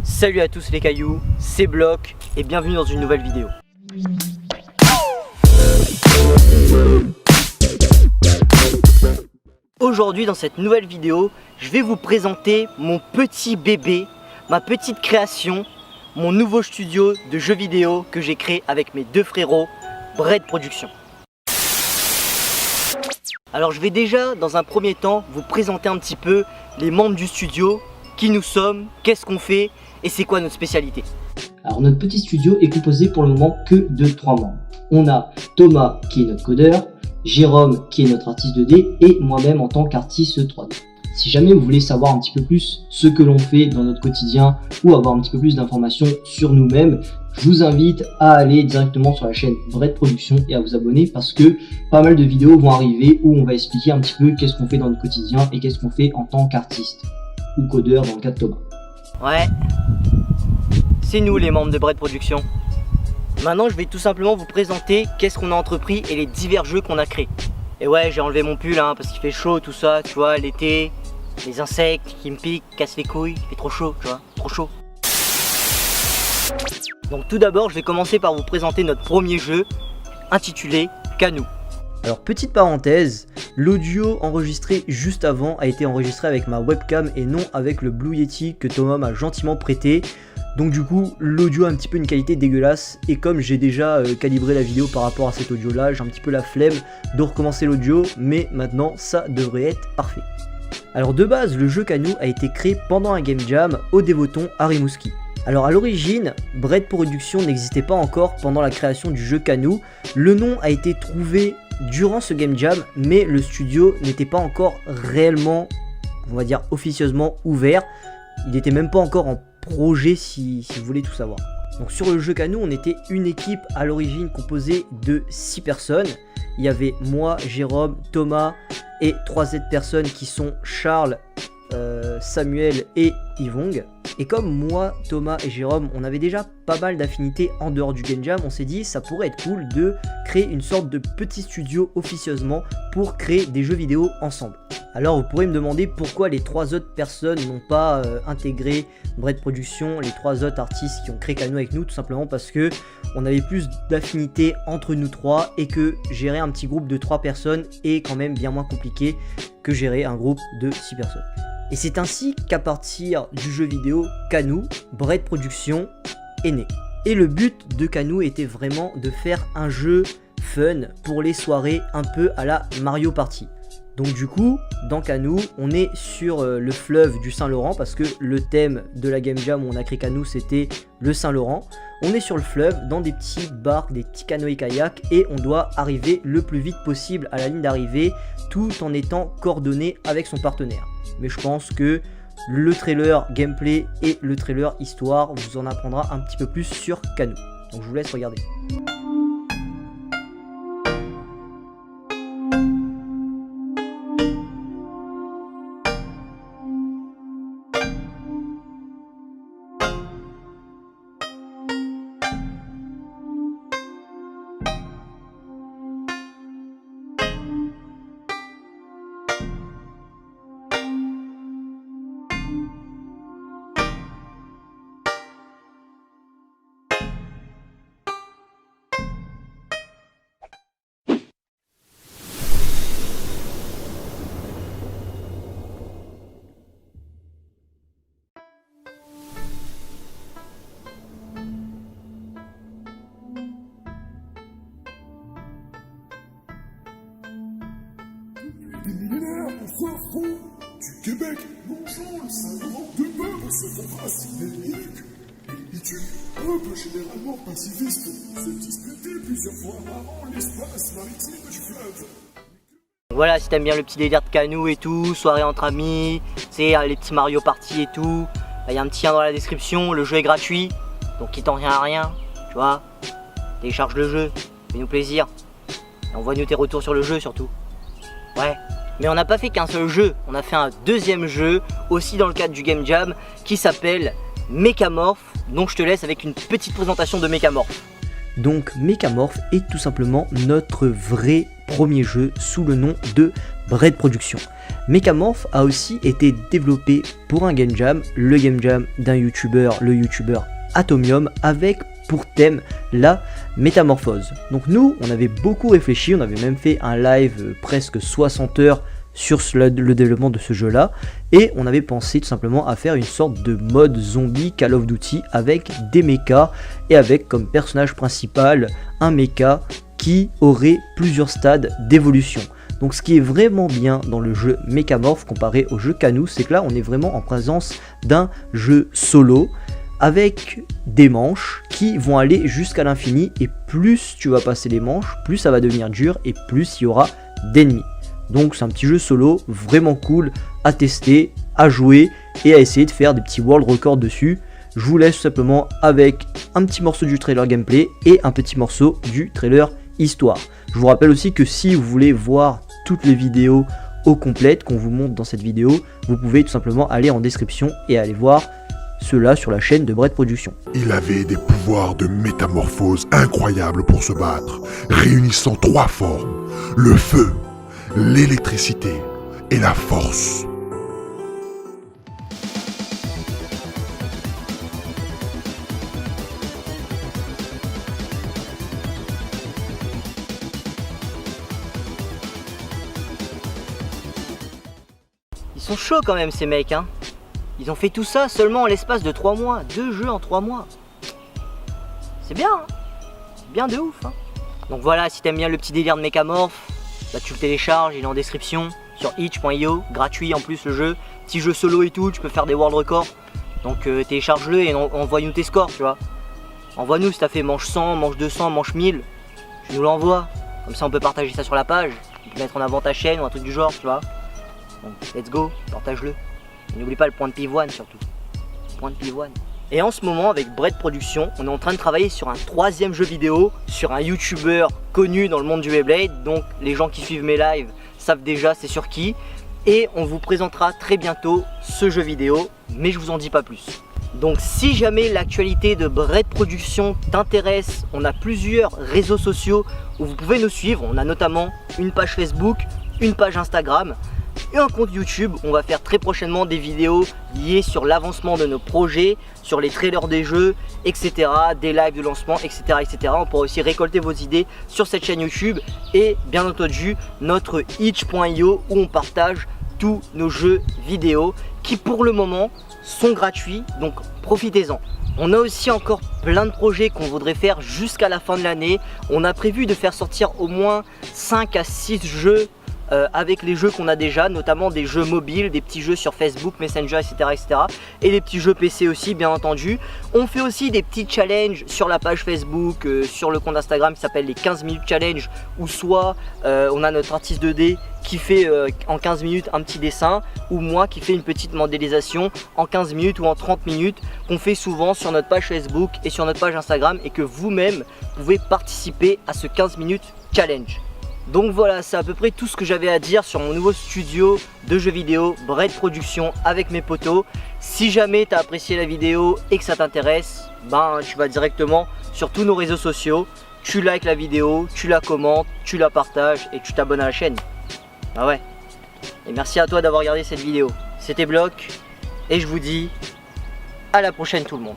Salut à tous les cailloux, c'est Block et bienvenue dans une nouvelle vidéo. Aujourd'hui dans cette nouvelle vidéo, je vais vous présenter mon petit bébé, ma petite création, mon nouveau studio de jeux vidéo que j'ai créé avec mes deux frérots, Bread Productions. Alors je vais déjà dans un premier temps vous présenter un petit peu les membres du studio, qui nous sommes, qu'est-ce qu'on fait et c'est quoi notre spécialité. Alors notre petit studio est composé pour le moment que de 3 membres. On a Thomas qui est notre codeur, Jérôme qui est notre artiste 2D et moi-même en tant qu'artiste 3D. Si jamais vous voulez savoir un petit peu plus ce que l'on fait dans notre quotidien ou avoir un petit peu plus d'informations sur nous-mêmes, je vous invite à aller directement sur la chaîne Bread Productions et à vous abonner parce que pas mal de vidéos vont arriver où on va expliquer un petit peu qu'est-ce qu'on fait dans notre quotidien et qu'est-ce qu'on fait en tant qu'artiste ou codeur dans le cas de Thomas. Ouais, c'est nous les membres de Bread Productions. Maintenant je vais tout simplement vous présenter qu'est-ce qu'on a entrepris et les divers jeux qu'on a créés. Et ouais, j'ai enlevé mon pull parce qu'il fait chaud tout ça, tu vois, l'été, les insectes qui me piquent, cassent les couilles, il fait trop chaud, tu vois, trop chaud. Donc tout d'abord je vais commencer par vous présenter notre premier jeu intitulé Canoe. Alors petite parenthèse, l'audio enregistré juste avant a été enregistré avec ma webcam et non avec le Blue Yeti que Thomas m'a gentiment prêté. Donc du coup l'audio a un petit peu une qualité dégueulasse et comme j'ai déjà calibré la vidéo par rapport à cet audio là, j'ai un petit peu la flemme de recommencer l'audio, mais maintenant ça devrait être parfait. Alors de base le jeu Canoe a été créé pendant un game jam au Dévoton à Rimouski. Alors à l'origine, Bread Productions n'existait pas encore pendant la création du jeu Canoe, le nom a été trouvé durant ce game jam mais le studio n'était pas encore réellement, on va dire officieusement ouvert, il n'était même pas encore en projet si vous voulez tout savoir. Donc sur le jeu Canoe on était une équipe à l'origine composée de 6 personnes. Il y avait moi, Jérôme, Thomas et 3 autres personnes qui sont Charles, Samuel et Yvong. Et comme moi, Thomas et Jérôme, on avait déjà pas mal d'affinités en dehors du game jam, on s'est dit ça pourrait être cool de créer une sorte de petit studio officieusement pour créer des jeux vidéo ensemble. Alors vous pourrez me demander pourquoi les 3 autres personnes n'ont pas intégré Bread Productions, les 3 autres artistes qui ont créé Canoe avec nous, tout simplement parce que on avait plus d'affinités entre nous 3 et que gérer un petit groupe de 3 personnes est quand même bien moins compliqué que gérer un groupe de 6 personnes. Et c'est ainsi qu'à partir du jeu vidéo Canoe, Bread Productions est né. Et le but de Canoe était vraiment de faire un jeu fun pour les soirées un peu à la Mario Party. Donc du coup, dans Canoe, on est sur le fleuve du Saint-Laurent parce que le thème de la Game Jam où on a créé Canoe c'était le Saint-Laurent. On est sur le fleuve dans des petites barques, des petits canoës-kayaks et on doit arriver le plus vite possible à la ligne d'arrivée tout en étant coordonné avec son partenaire. Mais je pense que le trailer gameplay et le trailer histoire vous en apprendra un petit peu plus sur Canoe. Donc je vous laisse regarder. Des millénaires, on se fout du Québec, longeant le Saint-Laurent de peuple se font raciner l'éduque. L'éduque, peuple généralement pacifiste, se disputer plusieurs fois par an l'espace maritime du fleuve. Voilà, si t'aimes bien le petit délire de Canoe et tout, soirée entre amis, tu sais, les petits Mario Party et tout, il y a un petit lien dans la description, le jeu est gratuit, donc qui t'en rien à rien, tu vois, télécharge le jeu, fais-nous plaisir, et envoie-nous tes retours sur le jeu surtout. Ouais, mais on n'a pas fait qu'un seul jeu, on a fait un deuxième jeu, aussi dans le cadre du Game Jam, qui s'appelle Mechamorph, donc je te laisse avec une petite présentation de Mechamorph. Donc Mechamorph est tout simplement notre vrai premier jeu sous le nom de Bread Productions. Mekamorph a aussi été développé pour un game jam, le game jam d'un youtubeur, le youtubeur Atomium, avec pour thème la métamorphose. Donc nous, on avait beaucoup réfléchi, on avait même fait un live presque 60 heures sur le développement de ce jeu là, et on avait pensé tout simplement à faire une sorte de mode zombie Call of Duty avec des mechas et avec comme personnage principal un mecha qui aurait plusieurs stades d'évolution. Donc ce qui est vraiment bien dans le jeu Mekamorph comparé au jeu Canoo, c'est que là on est vraiment en présence d'un jeu solo avec des manches qui vont aller jusqu'à l'infini, et plus tu vas passer les manches, plus ça va devenir dur et plus il y aura d'ennemis. Donc c'est un petit jeu solo vraiment cool à tester, à jouer et à essayer de faire des petits world records dessus. Je vous laisse tout simplement avec un petit morceau du trailer gameplay et un petit morceau du trailer histoire. Je vous rappelle aussi que si vous voulez voir toutes les vidéos au complète qu'on vous montre dans cette vidéo, vous pouvez tout simplement aller en description et aller voir cela sur la chaîne de Bread Productions. Il avait des pouvoirs de métamorphose incroyables pour se battre, réunissant 3 formes, le feu, l'électricité et la force. Ils sont chauds quand même ces mecs, hein. Ils ont fait tout ça seulement en l'espace de 3 mois. 2 jeux en 3 mois. C'est bien, hein. Bien de ouf, hein. Donc voilà, si t'aimes bien le petit délire de Mekamorph, bah tu le télécharges, il est en description sur itch.io, gratuit en plus le jeu, petit jeu solo et tout, tu peux faire des world records. Donc télécharge-le et envoie-nous tes scores, tu vois. Envoie-nous si t'as fait manche 100, manche 200, manche 1000, tu nous l'envoies. Comme ça on peut partager ça sur la page, on peut mettre en avant ta chaîne ou un truc du genre, tu vois. Donc let's go, partage-le. N'oublie pas le point de pivoine surtout. Point de pivoine. Et en ce moment, avec Bread Productions, on est en train de travailler sur un 3e jeu vidéo, sur un youtubeur connu dans le monde du Beyblade. Donc les gens qui suivent mes lives savent déjà c'est sur qui. Et on vous présentera très bientôt ce jeu vidéo, mais je vous en dis pas plus. Donc si jamais l'actualité de Bread Productions t'intéresse, on a plusieurs réseaux sociaux où vous pouvez nous suivre. On a notamment une page Facebook, une page Instagram et un compte YouTube. On va faire très prochainement des vidéos liées sur l'avancement de nos projets, sur les trailers des jeux, etc. Des lives de lancement, etc. etc. On pourra aussi récolter vos idées sur cette chaîne YouTube et bien entendu notre itch.io où on partage tous nos jeux vidéo qui pour le moment sont gratuits, donc profitez-en. On a aussi encore plein de projets qu'on voudrait faire jusqu'à la fin de l'année. On a prévu de faire sortir au moins 5 à 6 jeux avec les jeux qu'on a déjà, notamment des jeux mobiles, des petits jeux sur Facebook, Messenger, etc. Et des petits jeux PC aussi, bien entendu. On fait aussi des petits challenges sur la page Facebook, sur le compte Instagram qui s'appelle les 15 minutes challenge, où soit on a notre artiste 2D qui fait en 15 minutes un petit dessin, ou moi qui fais une petite modélisation en 15 minutes ou en 30 minutes, qu'on fait souvent sur notre page Facebook et sur notre page Instagram, et que vous-même pouvez participer à ce 15 minutes challenge. Donc voilà, c'est à peu près tout ce que j'avais à dire sur mon nouveau studio de jeux vidéo Bread Productions avec mes potos. Si jamais tu as apprécié la vidéo et que ça t'intéresse, ben tu vas directement sur tous nos réseaux sociaux, tu likes la vidéo, tu la commentes, tu la partages et tu t'abonnes à la chaîne. Bah ouais. Et merci à toi d'avoir regardé cette vidéo. C'était Block et je vous dis à la prochaine tout le monde.